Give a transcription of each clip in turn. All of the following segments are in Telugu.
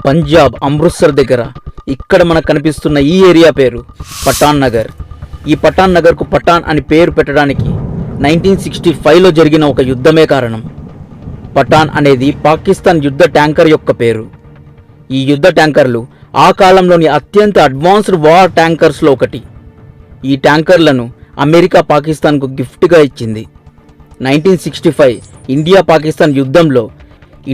పంజాబ్ అమృత్సర్ దగ్గర ఇక్కడ మనకు కనిపిస్తున్న ఈ ఏరియా పేరు పఠాన్ నగర్. ఈ పఠాన్ నగర్కు పఠాన్ అని పేరు పెట్టడానికి 1965లో జరిగిన ఒక యుద్ధమే కారణం. పఠాన్ అనేది పాకిస్తాన్ యుద్ధ ట్యాంకర్ యొక్క పేరు. ఈ యుద్ధ ట్యాంకర్లు ఆ కాలంలోని అత్యంత అడ్వాన్స్డ్ వార్ ట్యాంకర్స్లో ఒకటి. ఈ ట్యాంకర్లను అమెరికా పాకిస్తాన్కు గిఫ్ట్గా ఇచ్చింది. 1965 ఇండియా పాకిస్తాన్ యుద్ధంలో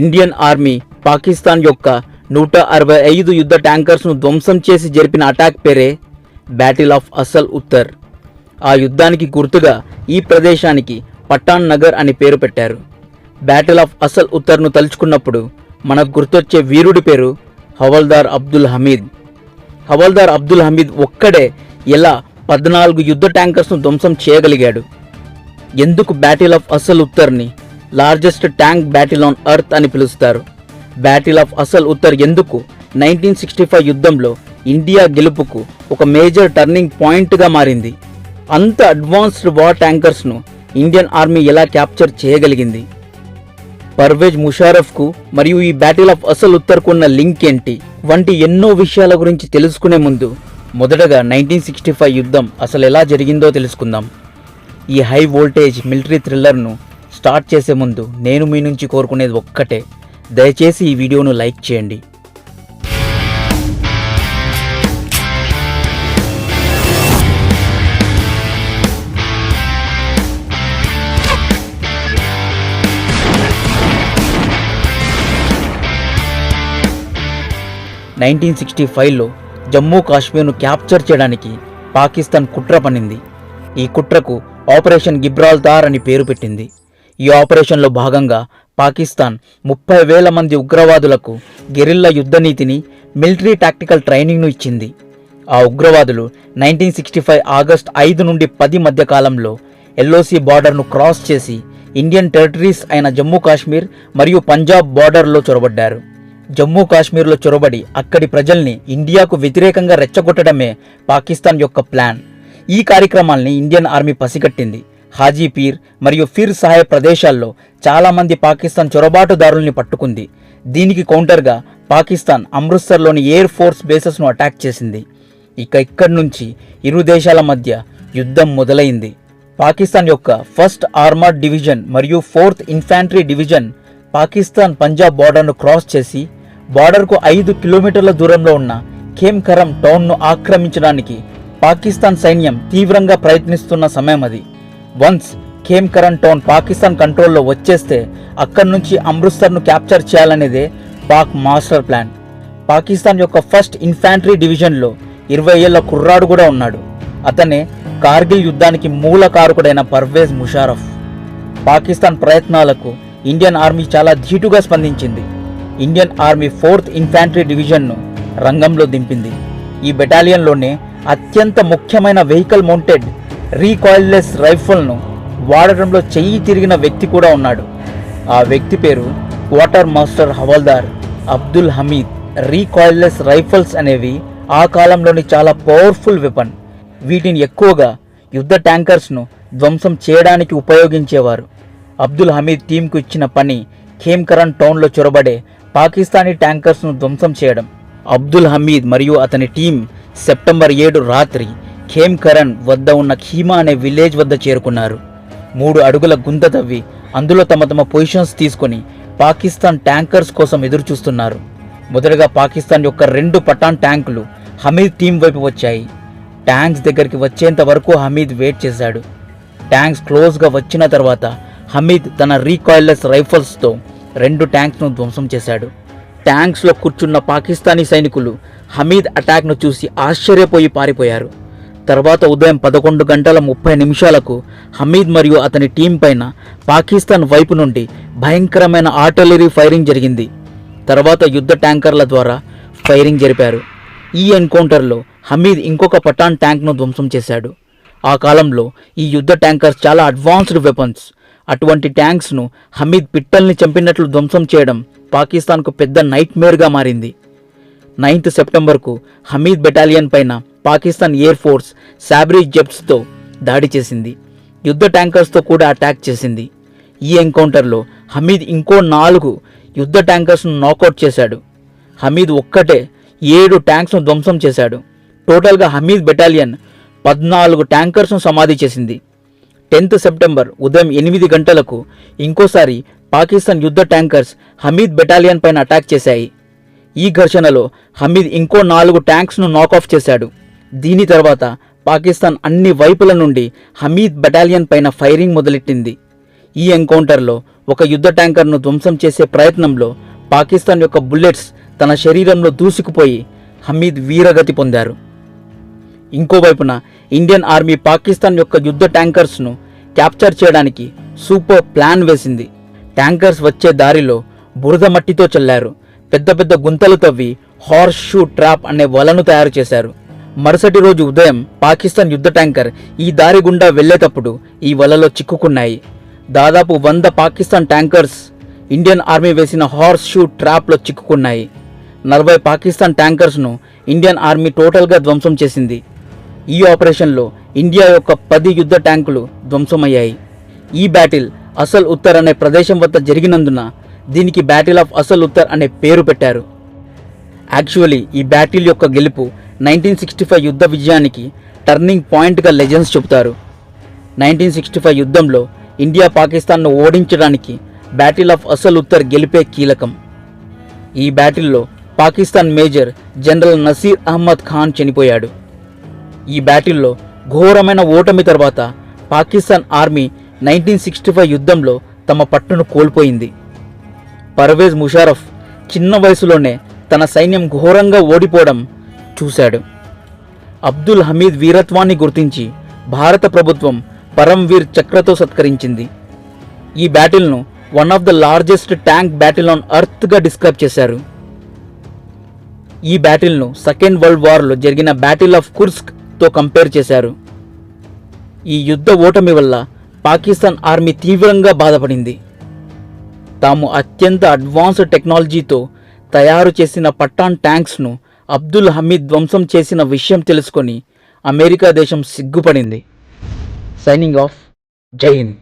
ఇండియన్ ఆర్మీ పాకిస్తాన్ యొక్క 165 యుద్ధ ట్యాంకర్స్ను ధ్వంసం చేసి జరిపిన అటాక్ పేరే బ్యాటిల్ ఆఫ్ అసల్ ఉత్తర్. ఆ యుద్ధానికి గుర్తుగా ఈ ప్రదేశానికి పఠాన్ నగర్ అని పేరు పెట్టారు. బ్యాటిల్ ఆఫ్ అసల్ ఉత్తర్ను తలుచుకున్నప్పుడు మనకు గుర్తొచ్చే వీరుడి పేరు హవల్దార్ అబ్దుల్ హమీద్. హవల్దార్ అబ్దుల్ హమీద్ ఒక్కడే ఎలా 14 యుద్ధ ట్యాంకర్స్ను ధ్వంసం చేయగలిగాడు? ఎందుకు బ్యాటిల్ ఆఫ్ అసల్ ఉత్తర్ని largest tank battle on earth అని పిలుస్తారు? బ్యాటిల్ ఆఫ్ అసల్ ఉత్తర్ ఎందుకు 1965 యుద్ధంలో ఇండియా గెలుపుకు ఒక మేజర్ టర్నింగ్ పాయింట్గా మారింది? అంత అడ్వాన్స్డ్ వార్ ట్యాంకర్స్ను ఇండియన్ ఆర్మీ ఎలా క్యాప్చర్ చేయగలిగింది? పర్వేజ్ ముషారఫ్కు మరియు ఈ బ్యాటిల్ ఆఫ్ అసల్ ఉత్తర్కు ఉన్న లింక్ ఏంటి వంటి ఎన్నో విషయాల గురించి తెలుసుకునే ముందు మొదటగా 1965 యుద్ధం అసలు ఎలా జరిగిందో తెలుసుకుందాం. ఈ హై వోల్టేజ్ మిలిటరీ థ్రిల్లర్ను స్టార్ట్ చేసే ముందు నేను మీ నుంచి కోరుకునేది ఒక్కటే, దయచేసి ఈ వీడియోను లైక్ చేయండి. లో జమ్మూ కాశ్మీర్ను క్యాప్చర్ చేయడానికి పాకిస్తాన్ కుట్ర పన్నింది. ఈ కుట్రకు ఆపరేషన్ గిబ్రాల్టార్ అని పేరు పెట్టింది. ఈ ఆపరేషన్లో భాగంగా పాకిస్తాన్ 30,000 మంది ఉగ్రవాదులకు గెరిల్లా యుద్ధ నీతిని, మిలిటరీ టాక్టికల్ ట్రైనింగ్ను ఇచ్చింది. ఆ ఉగ్రవాదులు 1965 ఆగస్టు 5 నుండి 10 మధ్య కాలంలో LOC బార్డర్ను క్రాస్ చేసి ఇండియన్ టెరిటరీస్ అయిన జమ్మూ కాశ్మీర్ మరియు పంజాబ్ బార్డర్లో చొరబడ్డారు. జమ్మూ కాశ్మీర్లో చొరబడి అక్కడి ప్రజల్ని ఇండియాకు వ్యతిరేకంగా రెచ్చగొట్టడమే పాకిస్తాన్ యొక్క ప్లాన్. ఈ కార్యక్రమాల్ని ఇండియన్ ఆర్మీ పసిగట్టింది. హాజీపీర్ మరియు ఫిర్ సాహెబ్ ప్రదేశాల్లో చాలామంది పాకిస్తాన్ చొరబాటుదారుల్ని పట్టుకుంది. దీనికి కౌంటర్గా పాకిస్తాన్ అమృత్సర్లోని ఎయిర్ ఫోర్స్ బేసెస్ను అటాక్ చేసింది. ఇక్కడి నుంచి ఇరు దేశాల మధ్య యుద్ధం మొదలైంది. పాకిస్తాన్ యొక్క 1st ఆర్మర్డ్ డివిజన్ మరియు 4th infantry division Pakistan Punjab బార్డర్ను క్రాస్ చేసి బార్డర్కు 5 కిలోమీటర్ల దూరంలో ఉన్న ఖేమ్కరమ్ టౌన్ను ఆక్రమించడానికి పాకిస్తాన్ సైన్యం తీవ్రంగా ప్రయత్నిస్తున్న సమయం అది. వన్స్ ఖేమ్కరమ్ టౌన్ పాకిస్తాన్ కంట్రోల్లో వచ్చేస్తే అక్కడి నుంచి అమృత్సర్ను క్యాప్చర్ చేయాలనేదే పాక్ మాస్టర్ ప్లాన్. పాకిస్తాన్ యొక్క 1st ఇన్ఫాంట్రీ డివిజన్లో 20 ఏళ్ల కుర్రాడు కూడా ఉన్నాడు. అతనే కార్గిల్ యుద్ధానికి మూల కారకుడైన పర్వేజ్ ముషారఫ్. పాకిస్తాన్ ప్రయత్నాలకు ఇండియన్ ఆర్మీ చాలా ధీటుగా స్పందించింది. ఇండియన్ ఆర్మీ 4th ఇన్ఫాంట్రీ డివిజన్ను రంగంలో దింపింది. ఈ బెటాలియన్లోనే అత్యంత ముఖ్యమైన వెహికల్ మౌంటెడ్ రీకాయిల్లెస్ రైఫిల్ను వాడటంలో చెయ్యి తిరిగిన వ్యక్తి కూడా ఉన్నాడు. ఆ వ్యక్తి పేరు quartermaster Havildar Abdul Hamid. Recoilless rifles అనేవి ఆ కాలంలోని చాలా పవర్ఫుల్ వెపన్. వీటిని ఎక్కువగా యుద్ధ ట్యాంకర్స్ను ధ్వంసం చేయడానికి ఉపయోగించేవారు. అబ్దుల్ హమీద్ టీంకు ఇచ్చిన పని ఖేమ్కరమ్ టౌన్లో చొరబడే పాకిస్తానీ ట్యాంకర్స్ను ధ్వంసం చేయడం. అబ్దుల్ హమీద్ మరియు అతని టీం సెప్టెంబర్ 7 రాత్రి ఖేమ్కరమ్ వద్ద ఉన్న ఖీమా అనే విలేజ్ వద్ద చేరుకున్నారు. 3 అడుగుల గుంత తవ్వి అందులో తమ పొజిషన్స్ తీసుకొని పాకిస్తాన్ ట్యాంకర్స్ కోసం ఎదురు చూస్తున్నారు. మొదటగా పాకిస్తాన్ యొక్క 2 పఠాన్ ట్యాంకులు హమీద్ టీం వైపు వచ్చాయి. ట్యాంక్స్ దగ్గరికి వచ్చేంత వరకు హమీద్ వెయిట్ చేశాడు. ట్యాంక్స్ క్లోజ్గా వచ్చిన తర్వాత హమీద్ తన రీకాయిల్లెస్ రైఫిల్స్తో 2 ట్యాంక్స్ను ధ్వంసం చేశాడు. ట్యాంక్స్లో కూర్చున్న పాకిస్తానీ సైనికులు హమీద్ అటాక్ను చూసి ఆశ్చర్యపోయి పారిపోయారు. తర్వాత ఉదయం 11:30 హమీద్ మరియు అతని టీం పైన పాకిస్తాన్ వైపు నుండి భయంకరమైన ఆర్టిలరీ ఫైరింగ్ జరిగింది. తర్వాత యుద్ధ ట్యాంకర్ల ద్వారా ఫైరింగ్ జరిపారు. ఈ ఎన్కౌంటర్లో హమీద్ ఇంకొక పఠాన్ ట్యాంక్ను ధ్వంసం చేశాడు. ఆ కాలంలో ఈ యుద్ధ ట్యాంకర్స్ చాలా అడ్వాన్స్డ్ వెపన్స్. అటువంటి ట్యాంక్స్ను హమీద్ పిట్టల్ని చంపినట్లు ధ్వంసం చేయడం పాకిస్తాన్కు పెద్ద నైట్మేర్గా మారింది. 9th సెప్టెంబర్కు హమీద్ బెటాలియన్ పైన పాకిస్తాన్ ఎయిర్ ఫోర్స్ సాబ్రీ జెట్స్తో దాడి చేసింది. యుద్ధ ట్యాంకర్స్తో కూడా అటాక్ చేసింది. ఈ ఎన్కౌంటర్లో హమీద్ ఇంకో 4 యుద్ధ ట్యాంకర్స్ను నాకౌట్ చేశాడు. హమీద్ ఒక్కటే 7 ట్యాంక్స్ను ధ్వంసం చేశాడు. టోటల్గా హమీద్ బెటాలియన్ 14 ట్యాంకర్స్ను సమాధి చేసింది. 10th సెప్టెంబర్ ఉదయం 8 గంటలకు ఇంకోసారి పాకిస్తాన్ యుద్ధ ట్యాంకర్స్ హమీద్ బెటాలియన్ పైన అటాక్ చేశాయి. ఈ ఘర్షణలో హమీద్ ఇంకో 4 ట్యాంక్స్ను నాక్ఆఫ్ చేశాడు. దీని తర్వాత పాకిస్తాన్ అన్ని వైపుల నుండి హమీద్ బెటాలియన్ పైన ఫైరింగ్ మొదలెట్టింది. ఈ ఎన్కౌంటర్లో ఒక యుద్ధ ట్యాంకర్ను ధ్వంసం చేసే ప్రయత్నంలో పాకిస్తాన్ యొక్క బుల్లెట్స్ తన శరీరంలో దూసుకుపోయి హమీద్ వీరగతి పొందారు. ఇంకోవైపున ఇండియన్ ఆర్మీ పాకిస్తాన్ యొక్క యుద్ధ ట్యాంకర్స్ను క్యాప్చర్ చేయడానికి సూపర్ ప్లాన్ వేసింది. ట్యాంకర్స్ వచ్చే దారిలో బురద మట్టితో చల్లారు. పెద్ద పెద్ద గుంతలు తవ్వి హార్స్ షూ ట్రాప్ అనే వలను తయారు చేశారు. మరుసటి రోజు ఉదయం పాకిస్తాన్ యుద్ధ ట్యాంకర్ ఈ దారి గుండా వెళ్లేటప్పుడు ఈ వలలో చిక్కుకున్నాయి. దాదాపు 100 పాకిస్తాన్ ట్యాంకర్స్ ఇండియన్ ఆర్మీ వేసిన హార్స్ షూ ట్రాప్లో చిక్కుకున్నాయి. 40 పాకిస్తాన్ ట్యాంకర్స్ను ఇండియన్ ఆర్మీ టోటల్గా ధ్వంసం చేసింది. ఈ ఆపరేషన్లో ఇండియా యొక్క 10 యుద్ధ ట్యాంకులు ధ్వంసమయ్యాయి. ఈ బ్యాటిల్ అసల్ ఉత్తర్ అనే ప్రదేశం వద్ద జరిగినందున దీనికి బ్యాటిల్ ఆఫ్ అసల్ ఉత్తర్ అనే పేరు పెట్టారు. యాక్చువల్లీ ఈ బ్యాటిల్ యొక్క గెలుపు 1965 యుద్ధ విజయానికి టర్నింగ్ పాయింట్గా లెజెండ్స్ చెబుతారు. 1965 యుద్ధంలో ఇండియా పాకిస్తాన్ను ఓడించడానికి బ్యాటిల్ ఆఫ్ అసల్ ఉత్తర్ గెలిపే కీలకం. ఈ బ్యాటిల్లో పాకిస్తాన్ మేజర్ జనరల్ నసీర్ అహ్మద్ ఖాన్ చనిపోయాడు. ఈ బ్యాటిల్లో ఘోరమైన ఓటమి తర్వాత పాకిస్తాన్ ఆర్మీ 1965 యుద్ధంలో తమ పట్టును కోల్పోయింది. పర్వేజ్ ముషారఫ్ చిన్న వయసులోనే తన సైన్యం ఘోరంగా ఓడిపోవడం చూశాడు. అబ్దుల్ హమీద్ వీరత్వాన్ని గుర్తించి భారత ప్రభుత్వం పరమ్వీర్ చక్రతో సత్కరించింది. ఈ బ్యాటిల్ను one of the largest tank battle on ఎర్త్గా డిస్క్రైబ్ చేశారు. ఈ బ్యాటిల్ను సెకండ్ వరల్డ్ వార్లో జరిగిన బ్యాటిల్ ఆఫ్ కుర్స్క్తో కంపేర్ చేశారు. ఈ యుద్ధ ఓటమి వల్ల పాకిస్తాన్ ఆర్మీ తీవ్రంగా బాధపడింది. తాము అత్యంత అడ్వాన్స్డ్ టెక్నాలజీతో తయారు చేసిన పఠాన్ ట్యాంక్స్ను అబ్దుల్ హమీద్ ధ్వంసం చేసిన విషయం తెలుసుకొని అమెరికా దేశం సిగ్గుపడింది. Signing off. జై హింద్.